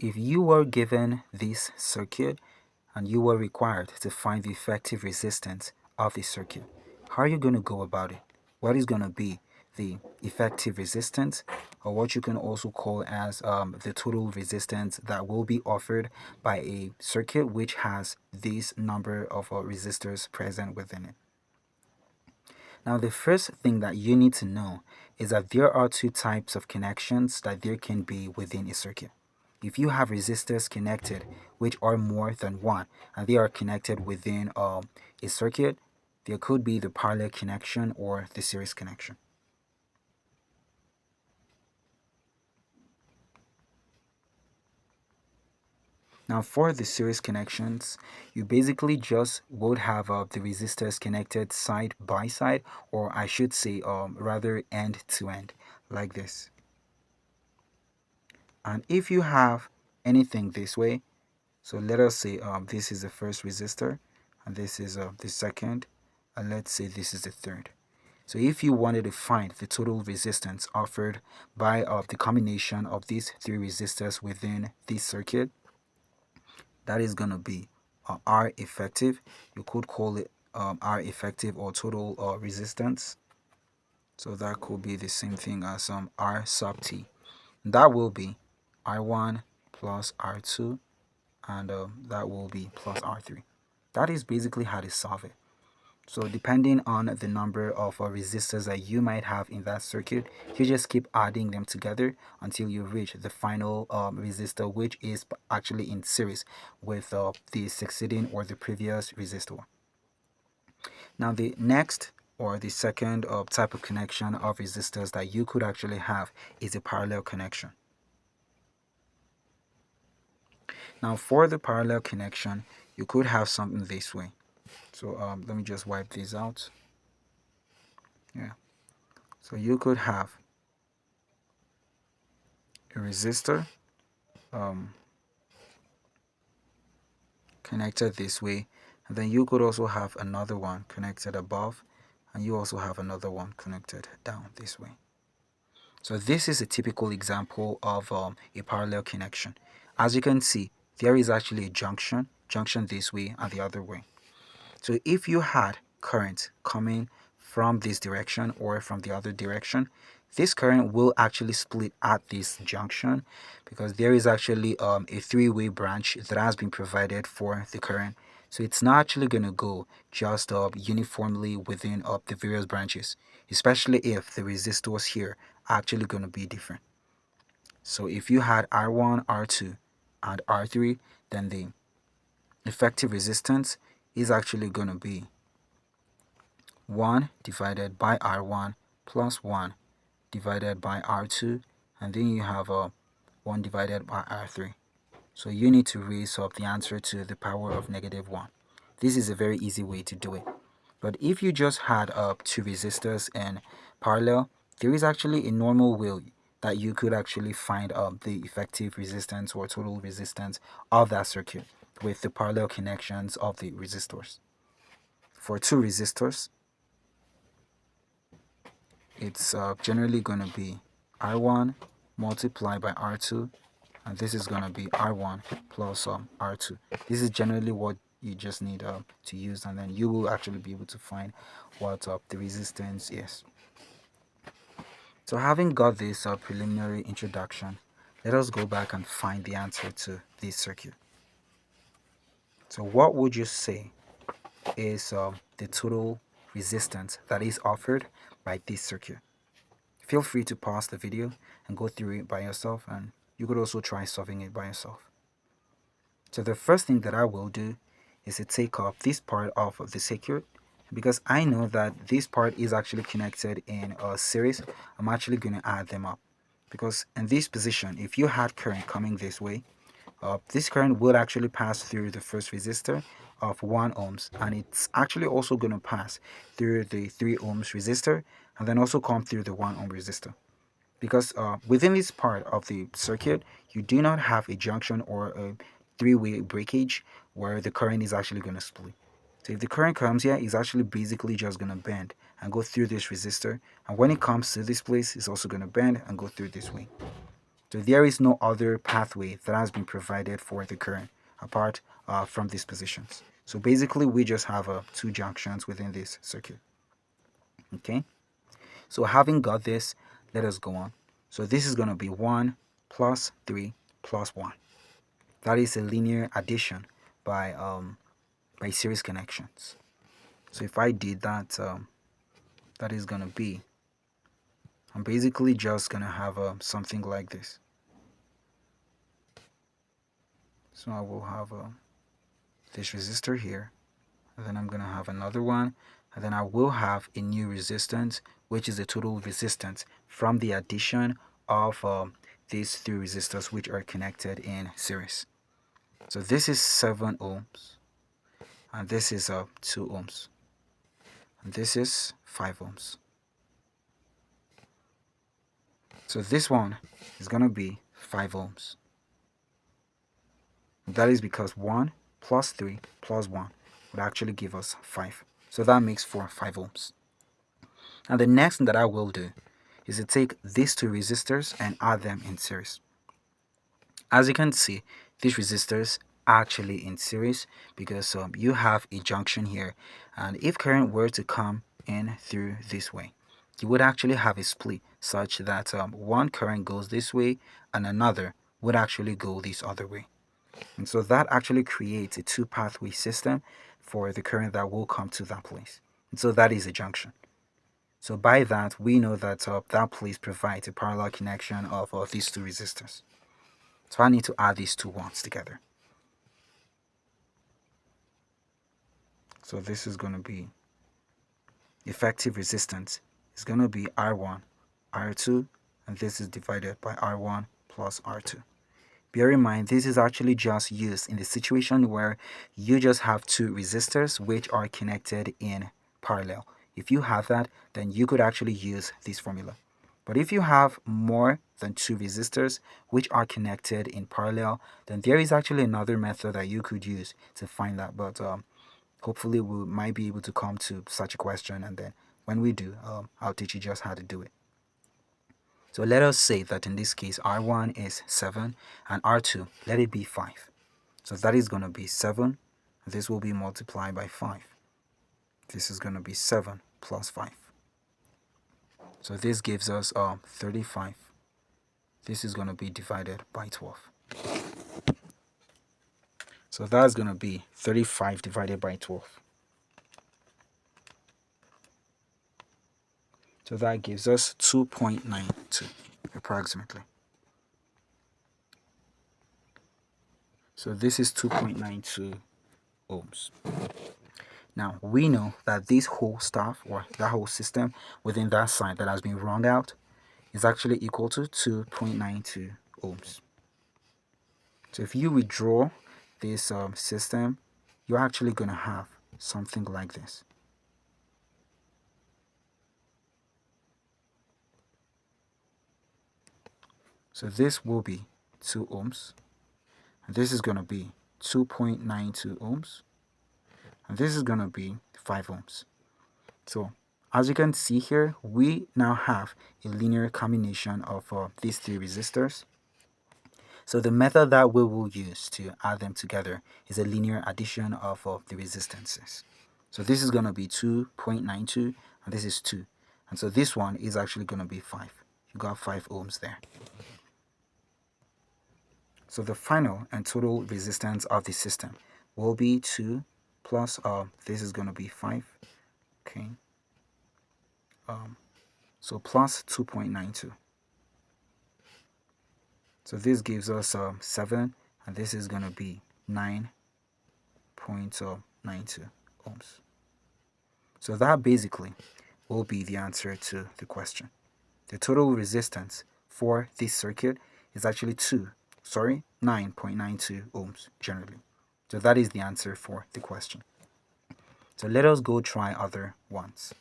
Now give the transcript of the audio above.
if you were given this circuit and you were required to find the effective resistance of the circuit, how are you going to go about it? What is going to be the effective resistance, or what you can also call as the total resistance that will be offered by a circuit which has this number of resistors present within it? Now, the first thing that you need to know is that there are two types of connections that there can be within a circuit. If you have resistors connected, which are more than one, and they are connected within a circuit, there could be the parallel connection or the series connection. Now, for the series connections, you basically just would have the resistors connected side by side, or I should say rather end to end, like this. And if you have anything this way, so let us say this is the first resistor, and this is the second, and let's say this is the third. So if you wanted to find the total resistance offered by the combination of these three resistors within this circuit, that is going to be R effective. You could call it R effective or total resistance. So that could be the same thing as R sub T. That will be R1 plus R2, and that will be plus R3. That is basically how to solve it. So depending on the number of resistors that you might have in that circuit, you just keep adding them together until you reach the final resistor, which is actually in series with the succeeding or the previous resistor. Now the next or the second type of connection of resistors that you could actually have is a parallel connection. Now for the parallel connection, you could have something this way. So let me just wipe these out. Yeah. So you could have a resistor connected this way, and then you could also have another one connected above, and you also have another one connected down this way. So this is a typical example of a parallel connection. As you can see, there is actually a junction this way and the other way. So if you had current coming from this direction or from the other direction, this current will actually split at this junction because there is actually a three-way branch that has been provided for the current. So it's not actually going to go just uniformly within the various branches, especially if the resistors here are actually going to be different. So if you had R1, R2, and R3, then the effective resistance is actually going to be 1 divided by R1 plus 1 divided by R2, and then you have 1 divided by R3. So you need to raise up the answer to the power of -1. This is a very easy way to do it. But if you just had two resistors in parallel, there is actually a normal way that you could actually find the effective resistance or total resistance of that circuit with the parallel connections of the resistors. For two resistors, it's generally going to be R1 multiplied by R2, and this is going to be R1 plus R2. This is generally what you just need to use, and then you will actually be able to find what the resistance is. So having got this preliminary introduction, let us go back and find the answer to this circuit. So what would you say is the total resistance that is offered by this circuit? Feel free to pause the video and go through it by yourself, and you could also try solving it by yourself. So the first thing that I will do is to take off this part of the circuit, because I know that this part is actually connected in a series. I'm actually going to add them up, because in this position, if you had current coming this way, this current will actually pass through the first resistor of 1 ohms, and it's actually also going to pass through the 3 ohms resistor, and then also come through the 1 ohm resistor. Because within this part of the circuit, you do not have a junction or a three-way breakage where the current is actually going to split. So if the current comes here, it's actually basically just going to bend and go through this resistor, and when it comes to this place, it's also going to bend and go through this way. So there is no other pathway that has been provided for the current apart from these positions. So basically we just have two junctions within this circuit. Okay, so having got this, let us go on. So this is going to be 1 plus 3 plus 1. That is a linear addition by series connections. So if I did that, that is going to be, I'm basically just going to have something like this. So I will have this resistor here, and then I'm going to have another one, and then I will have a new resistance, which is the total resistance from the addition of these three resistors which are connected in series. So this is 7 ohms, and this is 2 ohms, and this is 5 ohms. So this one is going to be 5 ohms. That is because 1 plus 3 plus 1 would actually give us 5. So that makes for 5 ohms. And the next thing that I will do is to take these two resistors and add them in series. As you can see, these resistors are actually in series because you have a junction here, and if current were to come in through this way, you would actually have a split such that one current goes this way and another would actually go this other way. And so that actually creates a two pathway system for the current that will come to that place. And so that is a junction. So by that, we know that that place provides a parallel connection of these two resistors. So I need to add these two ones together. So this is going to be effective resistance. It's going to be R1, R2, and this is divided by R1 plus R2. Bear in mind, this is actually just used in the situation where you just have two resistors which are connected in parallel. If you have that, then you could actually use this formula. But if you have more than two resistors which are connected in parallel, then there is actually another method that you could use to find that. But hopefully we might be able to come to such a question, and then when we do, I'll teach you just how to do it. So let us say that in this case R1 is 7 and R2, let it be 5. So that is going to be 7. This will be multiplied by 5. This is going to be 7 plus 5. So this gives us 35. This is going to be divided by 12. So that's going to be 35 divided by 12. So that gives us 2.92 approximately. So this is 2.92 ohms. Now we know that this whole stuff, or that whole system within that side that has been wrung out, is actually equal to 2.92 ohms. So if you withdraw this system, you're actually going to have something like this. So this will be 2 ohms, and this is going to be 2.92 ohms, and this is going to be 5 ohms. So as you can see here, we now have a linear combination of these three resistors. So the method that we will use to add them together is a linear addition of the resistances. So this is going to be 2.92 and this is 2. And so this one is actually going to be 5. You got 5 ohms there. So the final and total resistance of the system will be 2 plus, this is going to be 5. Okay. So plus 2.92. So this gives us 7, and this is going to be 9.92 ohms. So that basically will be the answer to the question. The total resistance for this circuit is actually 9.92 ohms generally. So that is the answer for the question. So let us go try other ones.